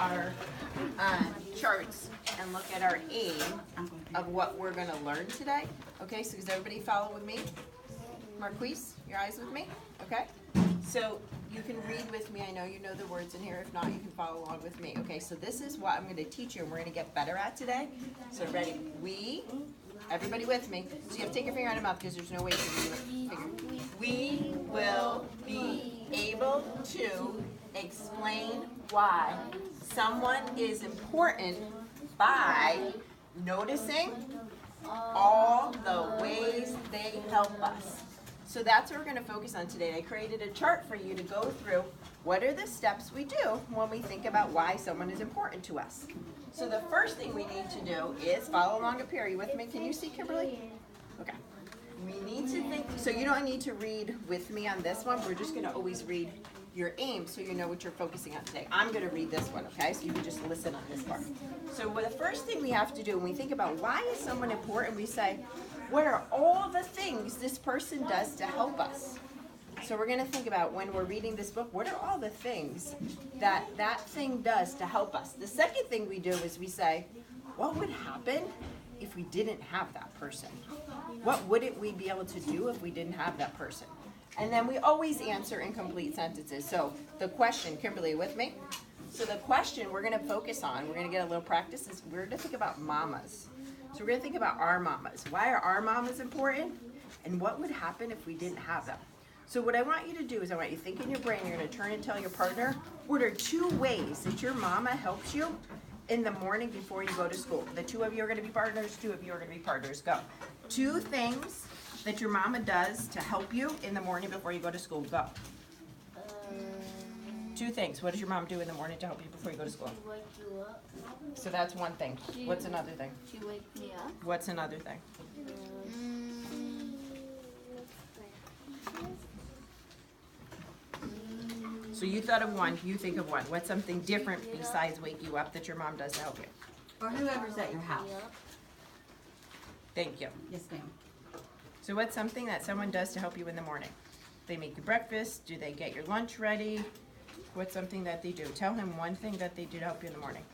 our charts and look at our aim of what we're going to learn today. Okay, so does everybody follow with me? Marquise, your eyes with me? Okay. So you can read with me. I know you know the words in here. If not, you can follow along with me. Okay, so this is what I'm going to teach you and we're going to get better at today. So ready? Everybody with me. So you have to take your finger out of your mouth because there's no way to do it. We will be able to explain why someone is important by noticing all the ways they help us. So that's what we're going to focus on today. I created a chart for you to go through what are the steps we do when we think about why someone is important to us. So the first thing we need to do is follow along up here. Are you with me? Can you see, Kimberly? Okay. We need to think, so you don't need to read with me on this one. We're just going to always read your aim so you know what you're focusing on today. I'm going to read this one, okay? So you can just listen on this part. So the first thing we have to do when we think about why is someone important, we say, what are all the things this person does to help us? So we're going to think about when we're reading this book, what are all the things that that thing does to help us? The second thing we do is we say, what would happen if we didn't have that person? What wouldn't we be able to do if we didn't have that person? And then we always answer in complete sentences. So the question, Kimberly, with me? So the question we're going to focus on, we're going to get a little practice, is we're going to think about mamas. So we're going to think about our mamas. Why are our mamas important? And what would happen if we didn't have them? So what I want you to do is I want you to think in your brain, you're going to turn and tell your partner, what are 2 ways that your mama helps you in the morning before you go to school? The 2 of you are going to be partners, 2 of you are going to be partners. Go. 2 things that your mama does to help you in the morning before you go to school. Go. 2 things. What does your mom do in the morning to help you before you go to school? She wakes you up. So that's one thing. What's another thing? She wakes me up. What's another thing? So you thought of one, you think of one. What's something different besides wake you up that your mom does to help you? Or whoever's at your house. Thank you. Yes, ma'am. So what's something that someone does to help you in the morning? They make you breakfast? Do they get your lunch ready? What's something that they do? Tell him one thing that they do to help you in the morning.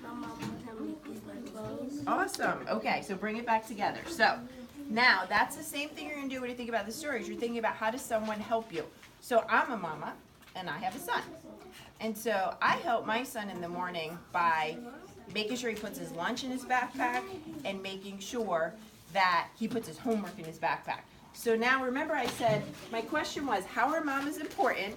My mom would help me get my clothes. Awesome. Okay, so bring it back together. So now that's the same thing you're going to do when you think about the stories. You're thinking about how does someone help you. So I'm a mama and I have a son. And so I help my son in the morning by making sure he puts his lunch in his backpack and making sure that he puts his homework in his backpack. So now remember I said, my question was, how are mamas important?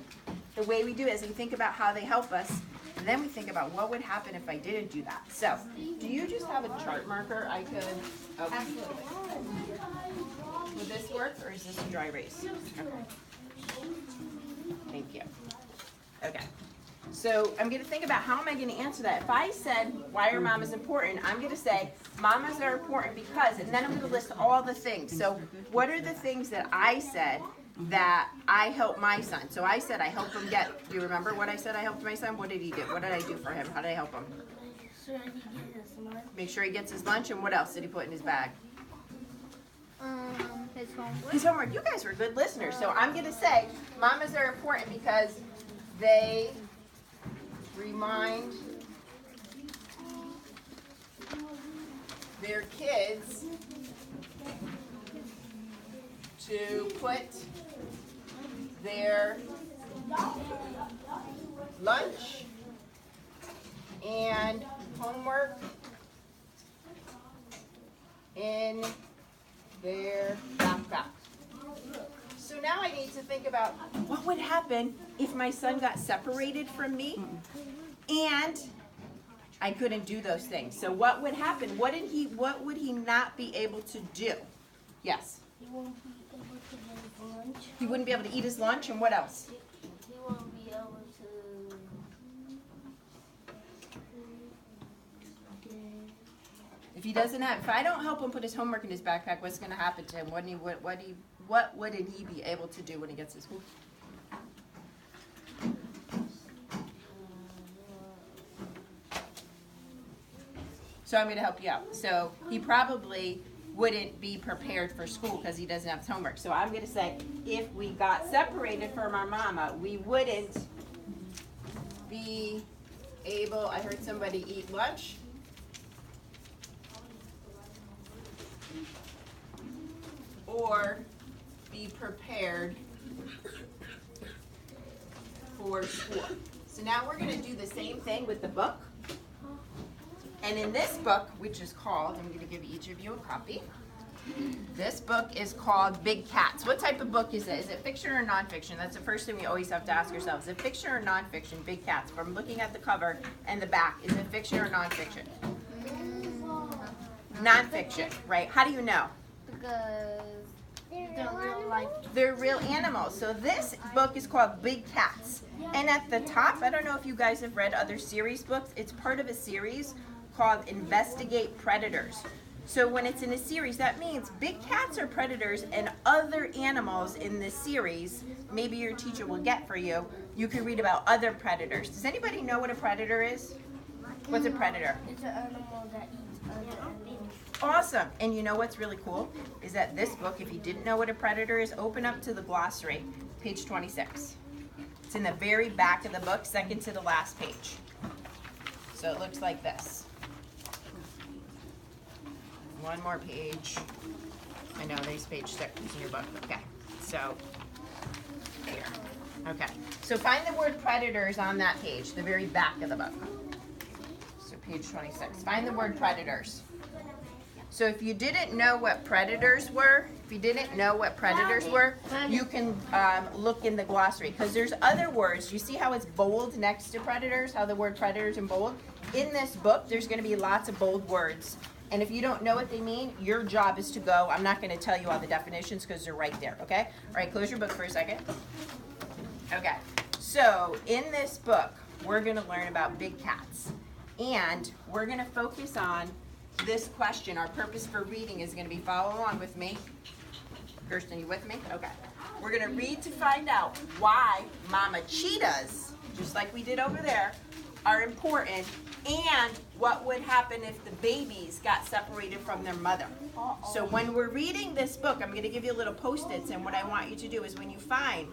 The way we do it is we think about how they help us, and then we think about what would happen if I didn't do that. So, do you just have a chart marker I could? Oh. Absolutely. Would this work, or is this a dry erase? Okay. Thank you. Okay. So I'm going to think about how am I going to answer that. If I said, why are mamas important? I'm going to say, mamas are important because, and then I'm going to list all the things. So what are the things that I said that I help my son? So I said I helped him get, do you remember what I said I helped my son? What did he do? What did I do for him? How did I help him? Sure, he gets his lunch. Make sure he gets his lunch, and what else did he put in his bag? His homework. His homework. You guys were good listeners. So I'm going to say mamas are important because they remind their kids to put their lunch and homework in their backpack. So now I need to think about what would happen if my son got separated from me and I couldn't do those things. So what would happen? What would he not be able to do? Yes. He won't be able to get his lunch. He wouldn't be able to eat his lunch, and what else? He won't be able to. If he doesn't have, if I don't help him put his homework in his backpack, what's going to happen to him? What wouldn't he be able to do when he gets his school? So I'm going to help you out. So he probably wouldn't be prepared for school because he doesn't have his homework. So I'm going to say if we got separated from our mama, we wouldn't be able, I heard somebody eat lunch. Or be prepared for school. So now we're going to do the same thing with the book. And in this book, which is called, I'm going to give each of you a copy. This book is called Big Cats. What type of book is it? Is it fiction or nonfiction? That's the first thing we always have to ask ourselves. Is it fiction or nonfiction? Big Cats. From looking at the cover and the back, is it fiction or nonfiction? Nonfiction, right? How do you know? Because they're real life. They're real animals. So this book is called Big Cats. And at the top, I don't know if you guys have read other series books. It's part of a series called Investigate Predators. So when it's in a series, that means big cats are predators and other animals in this series, maybe your teacher will get for you, you can read about other predators. Does anybody know what a predator is? What's a predator? It's an animal that eats other animals. Awesome. And you know what's really cool? Is that this book, if you didn't know what a predator is, open up to the glossary, page 26. It's in the very back of the book, second to the last page. So it looks like this. One more page. I know there's page 6 in your book. Okay, so here. Okay, so find the word predators on that page, the very back of the book. So page 26. Find the word predators. So if you didn't know what predators were, you can look in the glossary because there's other words. You see how it's bold next to predators, how the word predators in bold? In this book, there's going to be lots of bold words. And if you don't know what they mean, your job is to go. I'm not going to tell you all the definitions because they're right there, okay? All right, close your book for a second. Okay, so in this book, we're going to learn about big cats. And we're going to focus on this question. Our purpose for reading is going to be, follow along with me. Kirsten, you with me? Okay. We're going to read to find out why mama cheetahs, just like we did over there, are important, and what would happen if the babies got separated from their mother. So when we're reading this book, I'm going to give you little post-its, and what I want you to do is when you find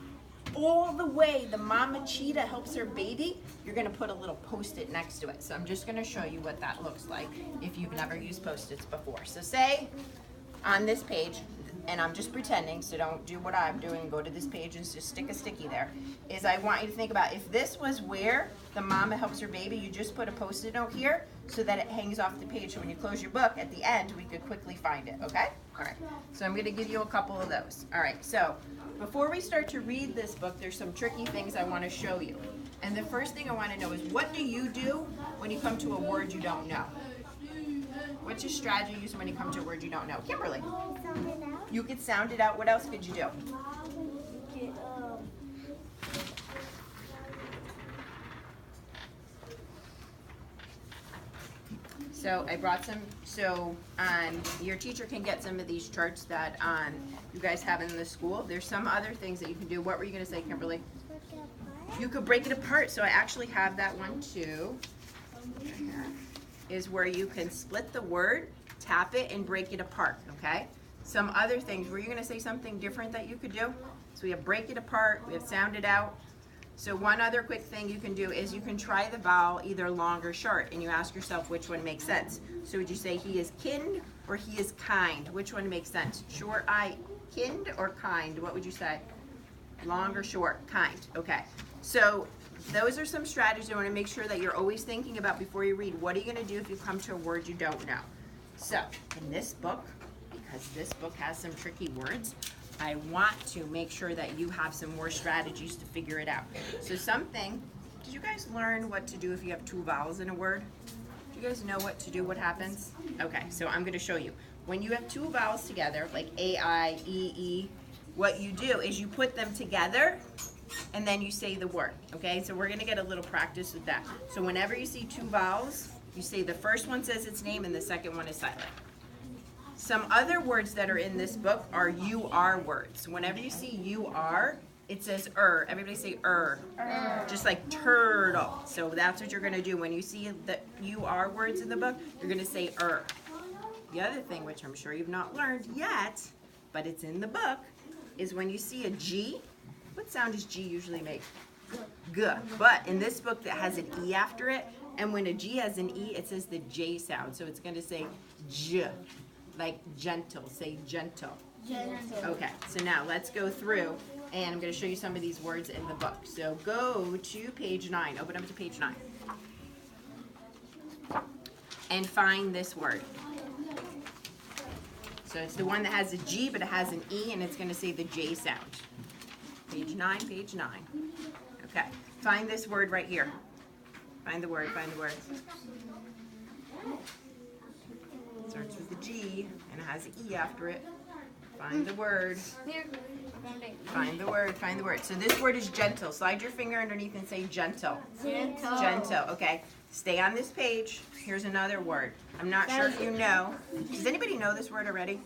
all the way the mama cheetah helps her baby, you're going to put a little post-it next to it. So I'm just going to show you what that looks like if you've never used post-its before. So say on this page, and I'm just pretending, so don't do what I'm doing, go to this page and just stick a sticky there, is I want you to think about if this was where the mama helps her baby, you just put a post-it note here so that it hangs off the page. So when you close your book, at the end, we could quickly find it, okay? All right, so I'm going to give you a couple of those. All right, so before we start to read this book, there's some tricky things I want to show you. And the first thing I want to know is, what do you do when you come to a word you don't know? What's your strategy you use when you come to a word you don't know? Kimberly? You could sound it out. What else could you do? So I brought some, so your teacher can get some of these charts that you guys have in the school. There's some other things that you can do. What were you going to say, Kimberly? You could break it apart. So I actually have that one too. Is where you can split the word, tap it, and break it apart, okay? Some other things, were you going to say something different that you could do? So we have break it apart, we have sound it out. So one other quick thing you can do is you can try the vowel either long or short, and you ask yourself which one makes sense. So would you say he is kind or he is kind? Which one makes sense? Short I, kind or kind? What would you say? Long or short? Kind, okay. So those are some strategies I want to make sure that you're always thinking about before you read. What are you going to do if you come to a word you don't know? So in this book, because this book has some tricky words, I want to make sure that you have some more strategies to figure it out. So something, did you guys learn what to do if you have two vowels in a word? Do you guys know what to do, what happens? Okay, so I'm going to show you. When you have two vowels together, like A, I, E, E, what you do is you put them together and then you say the word, okay? So we're gonna get a little practice with that. So whenever you see two vowels, you say the first one says its name and the second one is silent. Some other words that are in this book are you are words. Whenever you see you are, it says Everybody say just like turtle. So that's what you're gonna do. When you see the you are words in the book, you're gonna say The other thing, which I'm sure you've not learned yet, but it's in the book, is when you see a G. What sound does G usually make? G. But in this book that has an E after it, and when a G has an E, it says the J sound. So it's going to say J, like gentle. Say gentle. Okay, so now let's go through, and I'm going to show you some of these words in the book. So go to page 9. Open up to page 9. And find this word. So it's the one that has a G, but it has an E, and it's going to say the J sound. Page 9, page 9. Okay, find this word right here. Find the word, find the word. It starts with a G, and it has an E after it. Find the word. Find the word, find the word. So this word is gentle. Slide your finger underneath and say gentle. Gentle. Gentle, okay. Stay on this page. Here's another word. I'm not sure if you know. Does anybody know this word already?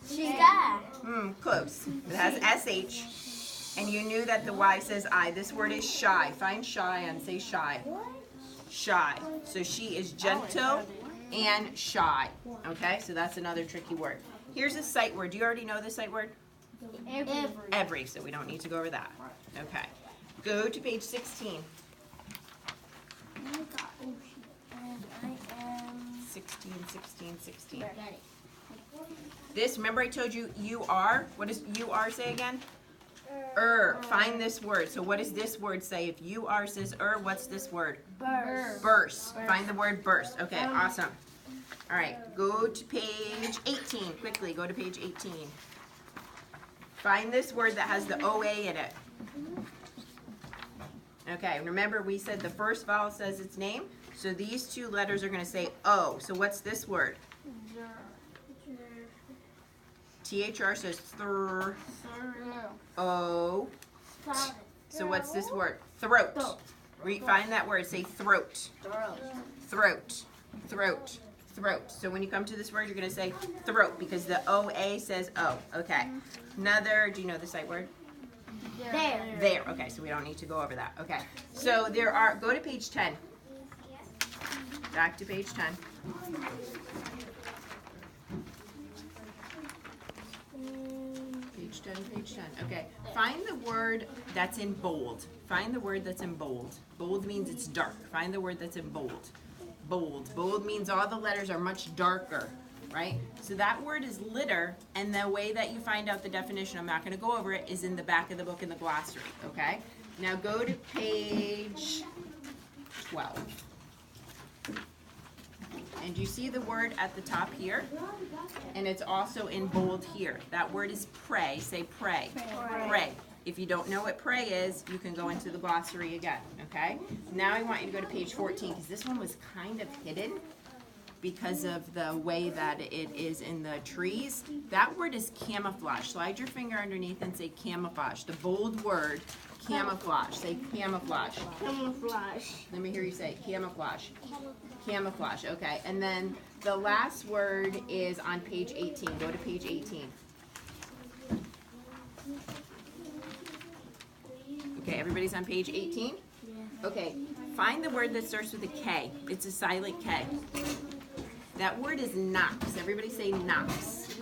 Close. It has SH, and you knew that the Y says I. This word is shy. Find shy and say shy. Shy. So she is gentle and shy. Okay, so that's another tricky word. Here's a sight word. Do you already know the sight word? Every. So we don't need to go over that. Okay. Go to page 16. 16. This, remember I told you, you are. What does you are say again? Find this word. So what does this word say? If you are says what's this word? Burst. Find the word burst. Okay, awesome. All right, go to page 18. Quickly, go to page 18. Find this word that has the OA in it. Okay, remember we said the first vowel says its name. So these two letters are going to say O. So what's this word? THR says thr. O. So what's this word? Throat. Find that word. Say throat. Throat. Throat. Throat. So when you come to this word, you're going to say throat because the OA says O. Okay. Another, do you know the sight word? There. Okay, so we don't need to go over that. Okay. So there are, go to page 10. Back to page 10. Page 10, page 10. Okay. Find the word that's in bold. Find the word that's in bold. Bold means it's dark. Find the word that's in bold. Bold. Bold means all the letters are much darker, right? So that word is litter, and the way that you find out the definition, I'm not going to go over it, is in the back of the book in the glossary, okay? Now go to page 12. And you see the word at the top here? And it's also in bold here. That word is pray. Say pray. Pray. If you don't know what pray is, you can go into the glossary again, okay? Now I want you to go to page 14 because this one was kind of hidden because of the way that it is in the trees. That word is camouflage. Slide your finger underneath and say camouflage. The bold word, camouflage. Say camouflage. Camouflage. Let me hear you say camouflage. Camouflage, okay. And then the last word is on page 18. Go to page 18. Okay, everybody's on page 18? Okay, find the word that starts with a K. It's a silent K. That word is knocks. Everybody say knocks.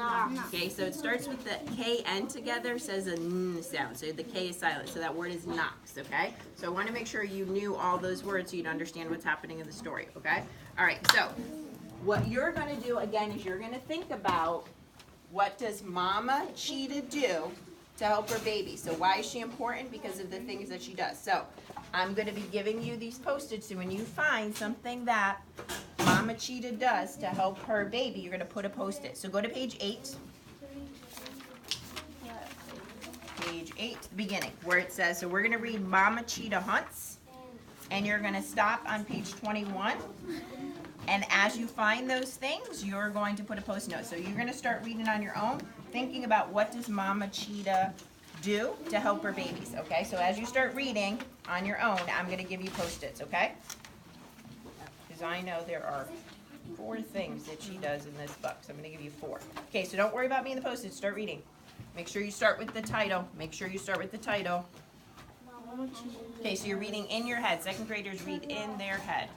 Okay, so it starts with the K-N together, says a N sound. So the K is silent, so that word is knocks, okay? So I want to make sure you knew all those words so you'd understand what's happening in the story, okay? All right, so what you're going to do, again, is you're going to think about what does Mama Cheetah do to help her baby. So why is she important? Because of the things that she does. So I'm going to be giving you these Post-its, so when you find something that Mama Cheetah does to help her baby, you're going to put a Post-it. So go to page 8. Page 8, the beginning, where it says, so we're going to read Mama Cheetah Hunts, and you're going to stop on page 21. And as you find those things, you're going to put a Post-it note. So you're going to start reading on your own, thinking about what does Mama Cheetah do to help her babies, okay? So as you start reading on your own, I'm going to give you Post-its, okay? Because I know there are 4 things that she does in this book, so I'm going to give you 4. Okay, so don't worry about me in the Post-its. Start reading. Make sure you start with the title. Make sure you start with the title. Okay, so you're reading in your head. 2nd graders read in their head.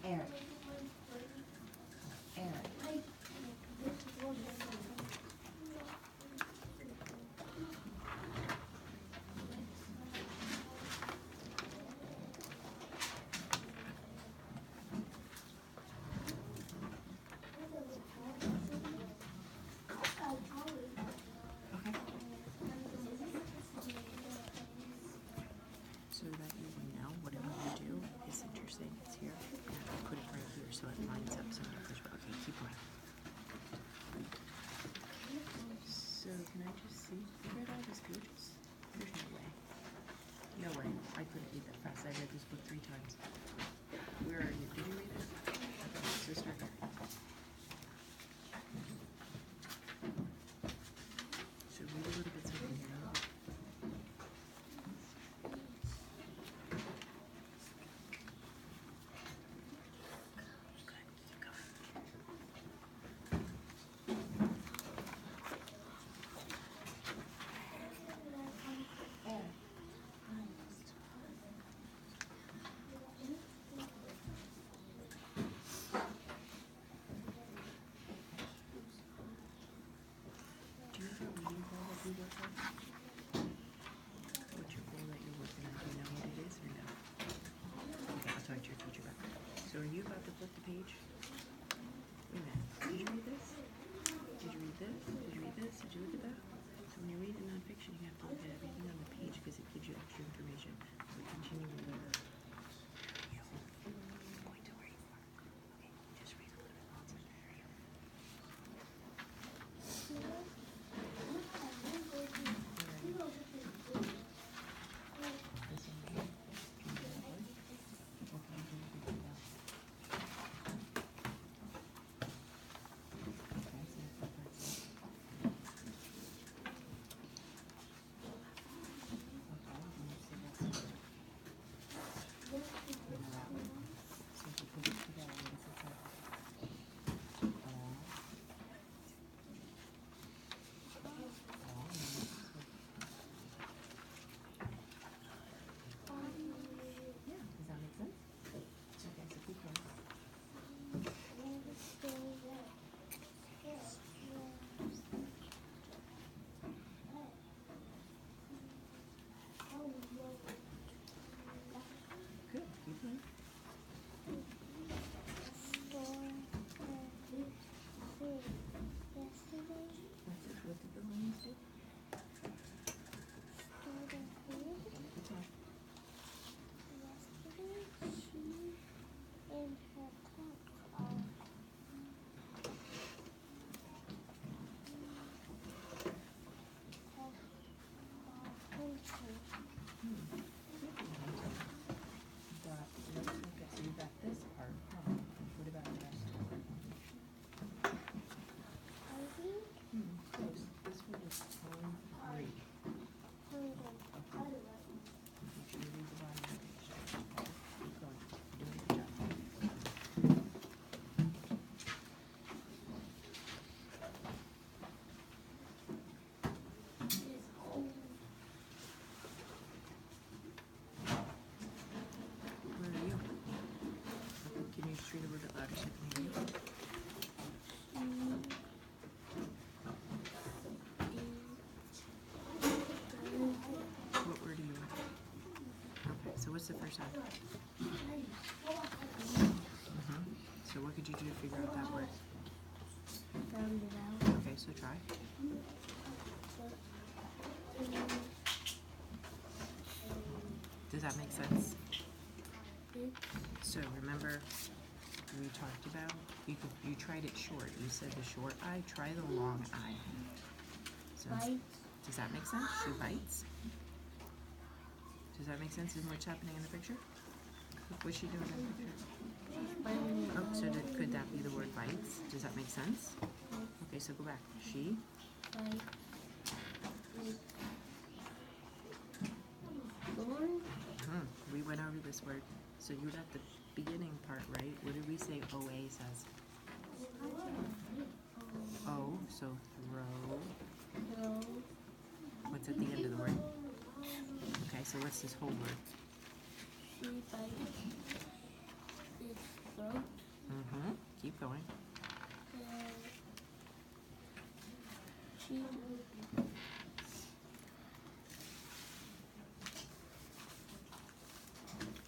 Eric. what's the first sound? So what could you do to figure out that word? Okay, so try. Does that make sense? So remember, we talked about, you tried it short. You said the short I, try the long I. So does that make sense? She bites? Does that make sense in what's happening in the picture? What's she doing in the picture? Oh, so could that be the word bites? Does that make sense? Okay, so go back. She? We went over this word. So you got the beginning part right. What did we say OA says? Oh, so throw. What's at the end of the word? Okay, so what's this whole word? She bites its throat. Keep going. She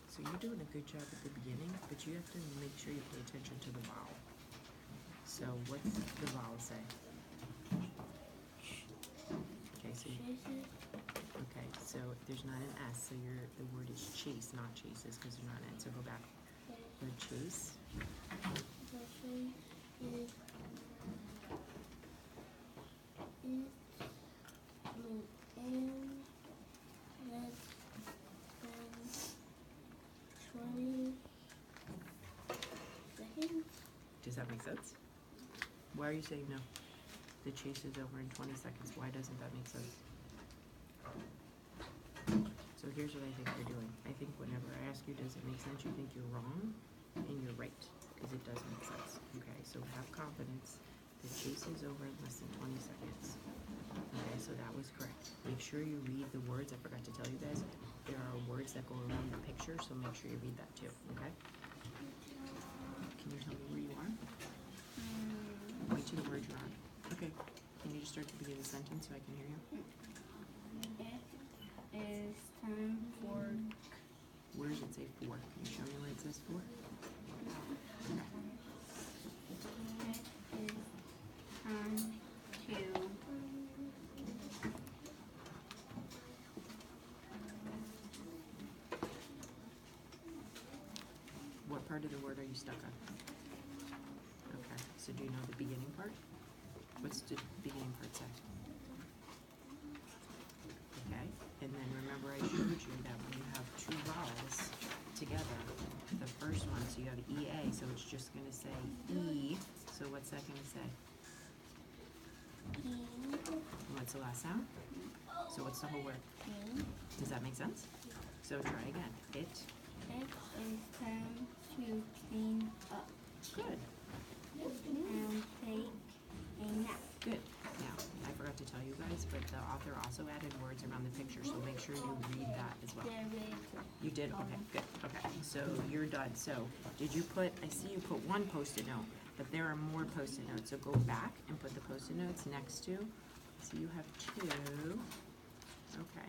So you're doing a good job at the beginning, but you have to make sure you pay attention to the vowel. So what's the vowel say? Okay, so there's not an S, so the word is chase, not chases, because there's not an N. So go back. Word chase. Does that make sense? Why are you saying no? The chase is over in 20 seconds. Why doesn't that make sense? So here's what I think you're doing. I think whenever I ask you, does it make sense, you think you're wrong, and you're right, because it does make sense. Okay, so have confidence. The chase is over in less than 20 seconds. Okay, so that was correct. Make sure you read the words. I forgot to tell you guys, there are words that go around the picture, so make sure you read that too, okay? Can you tell me where you are? Point to the word you're on. Okay, can you just start to begin the sentence so I can hear you? It is time for. Where does it say for? Can you show me where it says for? It is time to. What part of the word are you stuck on? Okay, so do you know the beginning part? What's the beginning part say? Okay, and then remember I showed you that when you have two vowels together, the first one, so you have EA, so it's just going to say E, so what's that going to say? And what's the last sound? So what's the whole word? Does that make sense? So try again. It It is time to clean up good. and take a nap. Good. Now, I forgot to tell you guys, but the author also added words around the picture, so make sure you read that as well. You did? Okay, good. Okay, so you're done. So, did you put, I see you put one post-it note, but there are more post-it notes. So go back and put the post-it notes next to. So you have two. Okay.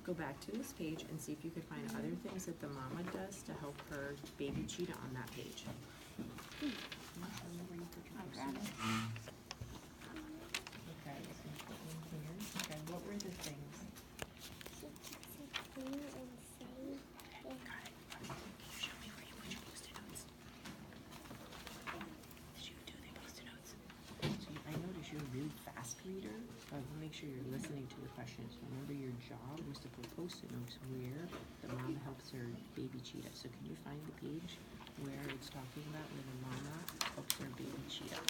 Go back to this page and see if you could find other things that the mama does to help her baby cheetah on that page. Okay, so put in here. Okay, what were the things? Got it. Can you show me where you put your post-it notes? Did you do the post-it notes? So I noticed you're a really fast reader, but we'll make sure you're listening to the questions. Remember, your job was to put post-it notes where the mom helps her baby cheetah. So can you find the page where it's talking about where the mama helps her baby cheetah?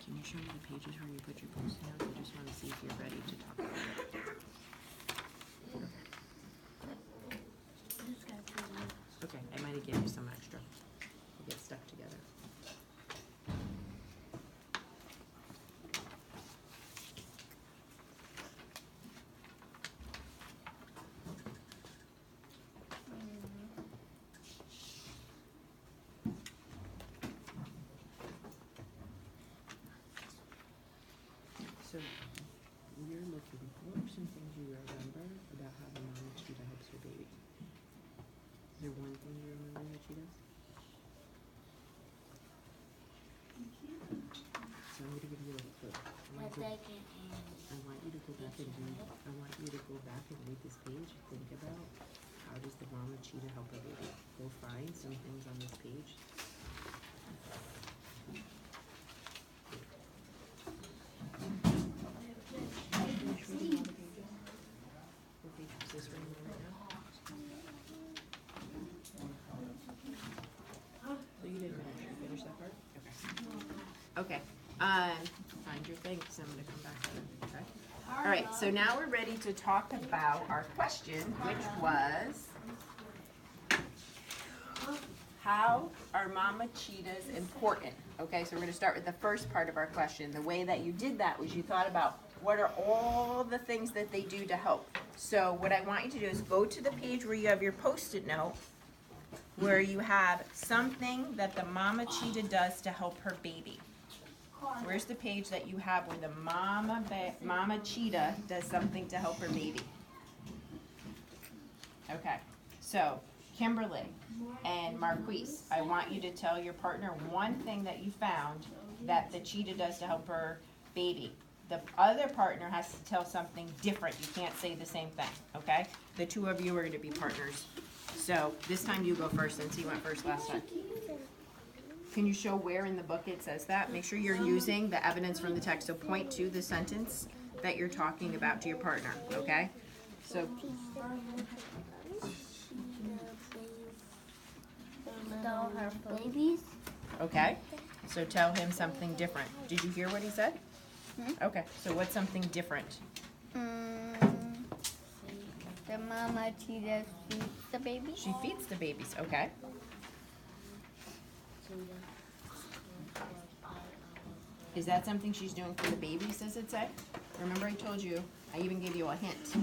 Can you show me the pages where you put your post-it notes? I just want to see if you're ready to talk about it. Okay, I might have given you some extra. We'll get stuck together. So we're looking for the baby. Is there one thing you remember that she does? So I'm gonna give you a clue. I want you to go back and read. I want you to go back and read this page. Think about how does the mama cheetah help her baby. Go find some things on this page. What page is this right now? So you didn't finish that part? Okay. Okay. Find your thing, because I'm going to come back to it. Okay. All right. So now we're ready to talk about our question, which was, how are mama cheetahs important? Okay. So we're going to start with the first part of our question. The way that you did that was you thought about what are all the things that they do to help. So what I want you to do is go to the page where you have your Post-it note, where you have something that the mama cheetah does to help her baby. Where's the page that you have where the mama cheetah does something to help her baby? Okay, so Kimberly and Marquise, I want you to tell your partner one thing that you found that the cheetah does to help her baby. The other partner has to tell something different. You can't say the same thing, okay? The two of you are going to be partners. So this time you go first since you went first last time. Can you show where in the book it says that? Make sure you're using the evidence from the text. So point to the sentence that you're talking about to your partner, okay? So Tell her babies. okay, so tell him something different. Did you hear what he said? Okay, so what's something different? The mama cheetah feeds the baby. She feeds the babies, okay. Is that something she's doing for the babies, does it say? Remember I told you, I even gave you a hint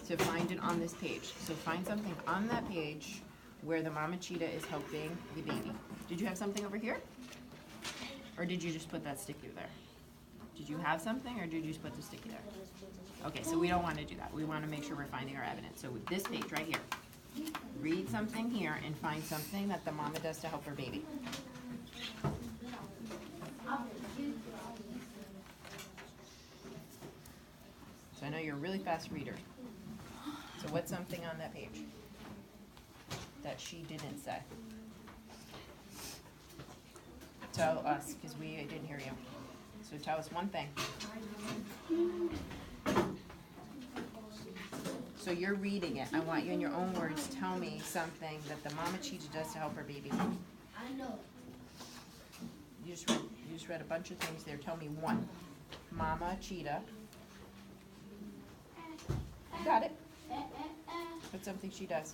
to find it on this page. So find something on that page where the mama cheetah is helping the baby. Did you have something over here? Or did you just put that sticky there? Did you have something, or did you just put the sticky there? Okay, so we don't want to do that. We want to make sure we're finding our evidence. So with this page right here, read something here and find something that the mama does to help her baby. So I know you're a really fast reader. So what's something on that page that she didn't say? Tell us, because we didn't hear you. So tell us one thing. So you're reading it. I want you in your own words, tell me something that the mama cheetah does to help her baby. You just read a bunch of things there. Tell me one. Mama cheetah. You got it. What's something she does?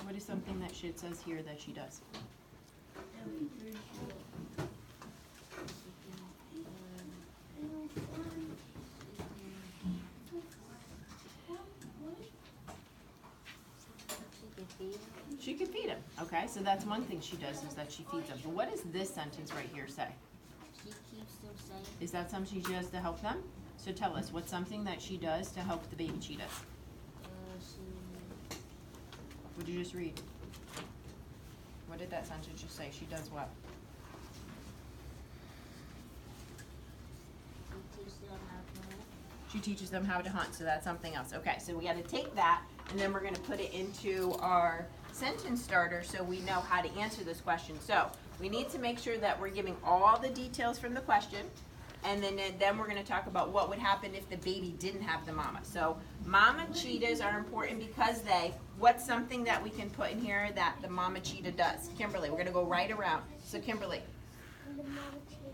What is something that it says here that she does? She can feed him. Okay, so that's one thing she does, is that she feeds him. But what does this sentence right here say? She keeps them safe. Is that something she does to help them? So tell us, what's something that she does to help the baby cheetahs? What did you just read? What did that sentence just say? She does what? She teaches them how to hunt, so that's something else. Okay, so we got to take that, and then we're going to put it into our sentence starter so we know how to answer this question. So we need to make sure that we're giving all the details from the question, and then we're going to talk about what would happen if the baby didn't have the mama. So mama cheetahs are important because what's something that we can put in here that the mama cheetah does? Kimberly, we're going to go right around. So Kimberly. The mama cheetah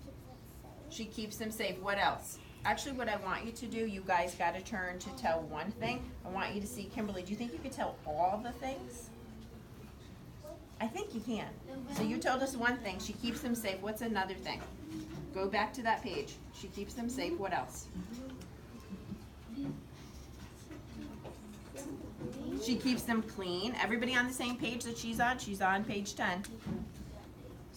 keeps us safe. She keeps them safe. What else? Actually, what I want you to do, you guys got to turn to tell one thing. I want you to see, Kimberly, do you think you could tell all the things? I think you can. So you told us one thing. She keeps them safe. What's another thing? Go back to that page. She keeps them safe. What else? She keeps them clean. Everybody on the same page that she's on? She's on page 10.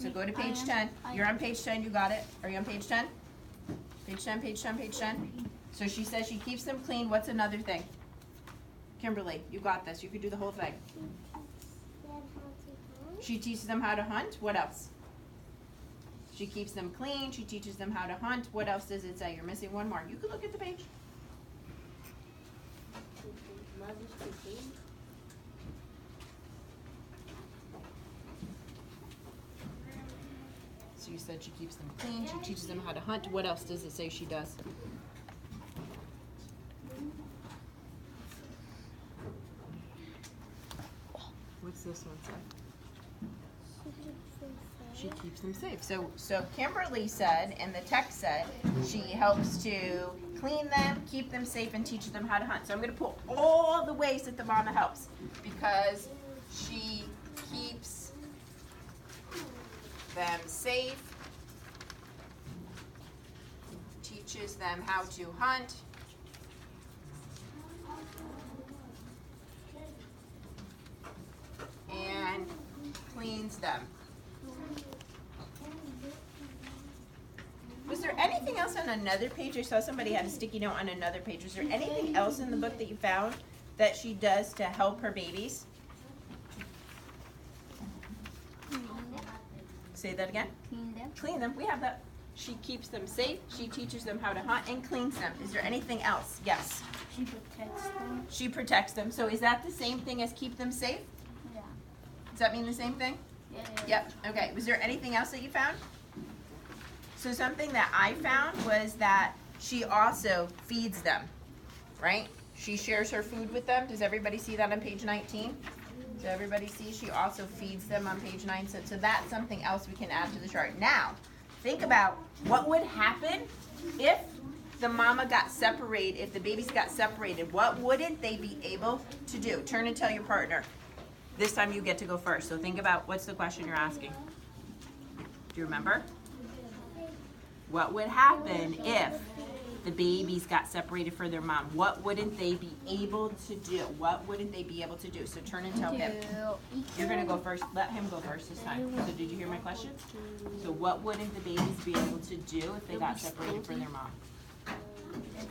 So go to page 10. You're on page 10, you got it? Are you on page 10? Page 10, page 10, page 10. So she says she keeps them clean. What's another thing? Kimberly, you got this. You could do the whole thing. She teaches them how to hunt. What else? She keeps them clean. She teaches them how to hunt. What else does it say? You're missing one more. You can look at the page. So you said she keeps them clean. She teaches them how to hunt. What else does it say she does? What's this one say? She keeps them safe. So Kimberly said, and the text said, she helps to clean them, keep them safe, and teach them how to hunt. So I'm going to pull all the ways that the mama helps, because she keeps them safe, teaches them how to hunt, and cleans them. Was there anything else on another page? I saw somebody had a sticky note on another page. Was there anything else in the book that you found that she does to help her babies? Say that again. Clean them. Clean them. We have that. She keeps them safe. She teaches them how to hunt and cleans them. Is there anything else? Yes. She protects them. She protects them. So is that the same thing as keep them safe? Yeah. Does that mean the same thing? Yeah. Yep. Okay. Was there anything else that you found? So something that I found was that she also feeds them, right? She shares her food with them. Does everybody see that on page 19? Does everybody see she also feeds them on page 9? So that's something else we can add to the chart. Now, think about what would happen if the mama got separated, if the babies got separated. What wouldn't they be able to do? Turn and tell your partner. This time you get to go first. So think about, what's the question you're asking? Do you remember? What would happen if the babies got separated from their mom? What wouldn't they be able to do? What wouldn't they be able to do? So turn and tell him. You're going to go first. Let him go first this time. So did you hear my question? So what wouldn't the babies be able to do if they got separated from their mom?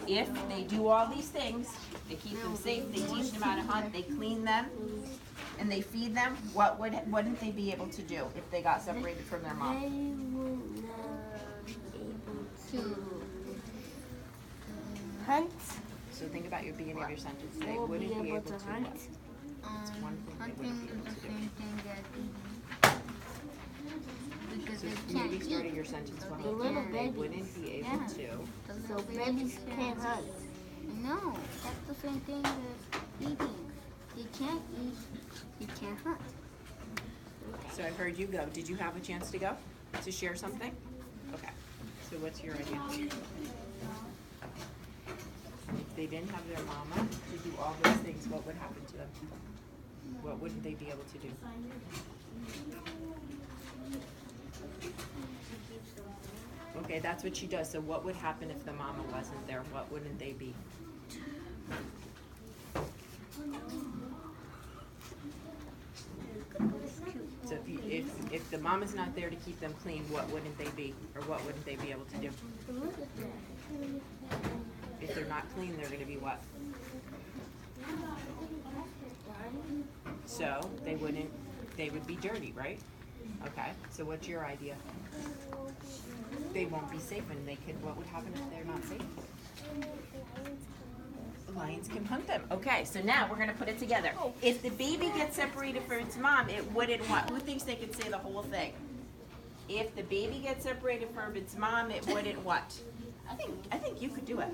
If they do all these things, they keep them safe, they teach them how to hunt, they clean them, and they feed them, wouldn't they be able to do if they got separated from their mom? They would not be able to hunt. So think about your beginning of your sentence. They Will wouldn't be able to hunt. what? That's one thing they Hunting wouldn't be is able the to do. same thing as eating. Because So they can't maybe starting eat. your sentence The well. little They babies. wouldn't be able Yeah. to. So babies can't hunt. No, that's the same thing as eating. They can't eat, they can't hunt. So I've heard you go. Did you have a chance to go? To share something? Okay. So what's your idea? If they didn't have their mama to do all those things, what would happen to them? What wouldn't they be able to do? Okay, that's what she does. So what would happen if the mama wasn't there? What wouldn't they be? So if the mama's not there to keep them clean, what wouldn't they be? Or what wouldn't they be able to do? If they're not clean, they're going to be what? So they would be dirty, right? Okay, so what's your idea? They won't be safe, and what would happen if they're not safe? Lions can hunt them. Okay, so now we're gonna put it together. If the baby gets separated from its mom, it wouldn't what? Who thinks they could say the whole thing? If the baby gets separated from its mom, it wouldn't what? I think you could do it.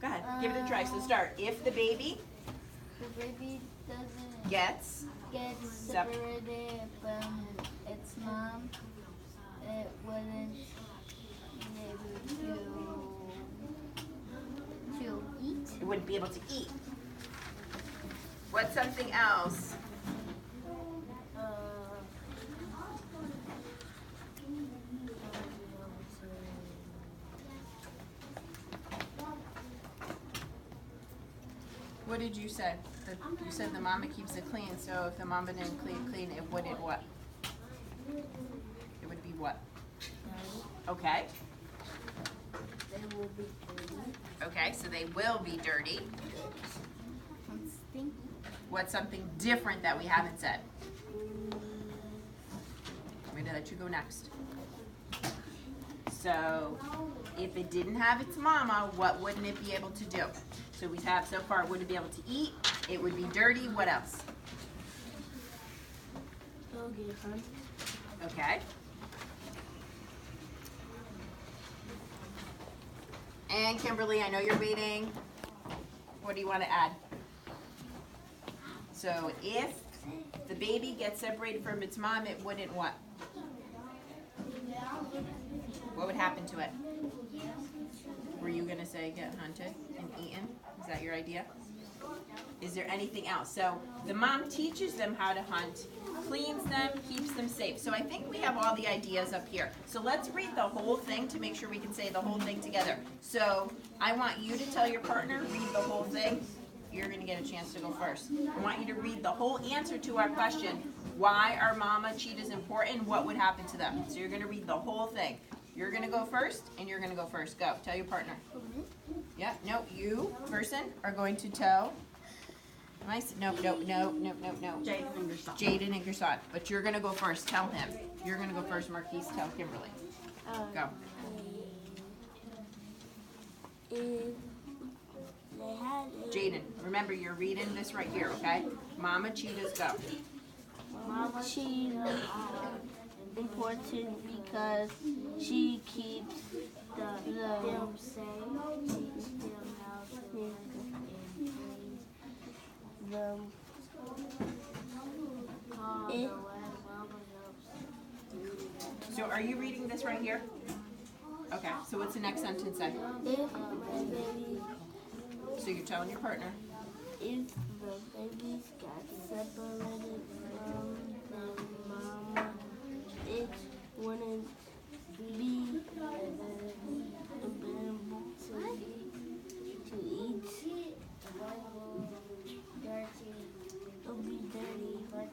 Go ahead, give it a try. So start. If the baby doesn't get separated from its mom, it wouldn't be able to eat. it wouldn't be able to eat. What's something else? What did you say? You said the mama keeps it clean, so if the mama didn't clean, it wouldn't what? It would be what? Okay. They will be dirty. Okay, so they will be dirty. And stinky. What's something different that we haven't said? I'm going to let you go next. So, if it didn't have its mama, what wouldn't it be able to do? So we have so far, it wouldn't be able to eat, it would be dirty, what else? It'll get hurt. Okay. And Kimberly, I know you're waiting. What do you want to add? So if the baby gets separated from its mom, it wouldn't what? What would happen to it? Were you going to say get hunted and eaten? Is that your idea? Is there anything else? So the mom teaches them how to hunt, cleans them, keeps them safe. So I think we have all the ideas up here. So let's read the whole thing to make sure we can say the whole thing together. So I want you to tell your partner, read the whole thing. You're going to get a chance to go first. I want you to read the whole answer to our question. Why are mama cheetahs important? What would happen to them? So you're going to read the whole thing. You're going to go first, and you're going to go first. Go. Tell your partner. Yeah, no, you, person, are going to tell. No. Jaden and Gerson. Jaden and Gerson. But you're going to go first. Tell him. You're going to go first, Marquise. Tell Kimberly. Go. If they had Jaden, remember you're reading this right here, okay? Mama cheetahs, go. Mama cheetahs are important because she keeps them safe. She keeps them healthy and brings them So are you reading this right here? Okay, so what's the next sentence say? So you're telling your partner. If the babies got separated from their mama, it wouldn't be available to eat. It'll be dirty, but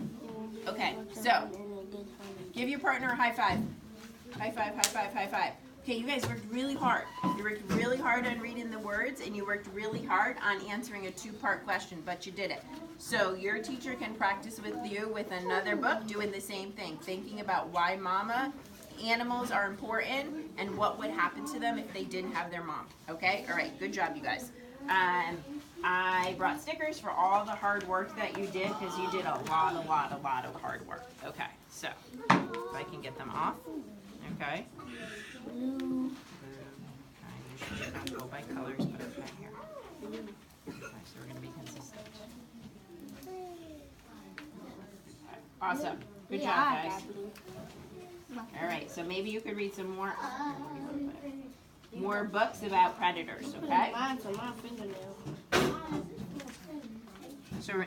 it won't be Okay, able to so hunt in a good hunting. give your partner a high five. High five, high five, high five. Okay, you guys worked really hard. You worked really hard on reading the words, and you worked really hard on answering a two-part question, but you did it. So your teacher can practice with you with another book doing the same thing, thinking about why mama animals are important and what would happen to them if they didn't have their mom. Okay? All right, good job, you guys. I brought stickers for all the hard work that you did, because you did a lot of hard work. Okay, so if I can get them off. Okay. Blue. Okay, usually not go by colors, but okay, here. Okay, so we're going to be consistent. Okay, awesome. Good job, guys. All right, so maybe you could read some more books about predators, okay? Mine's on my fingernail. So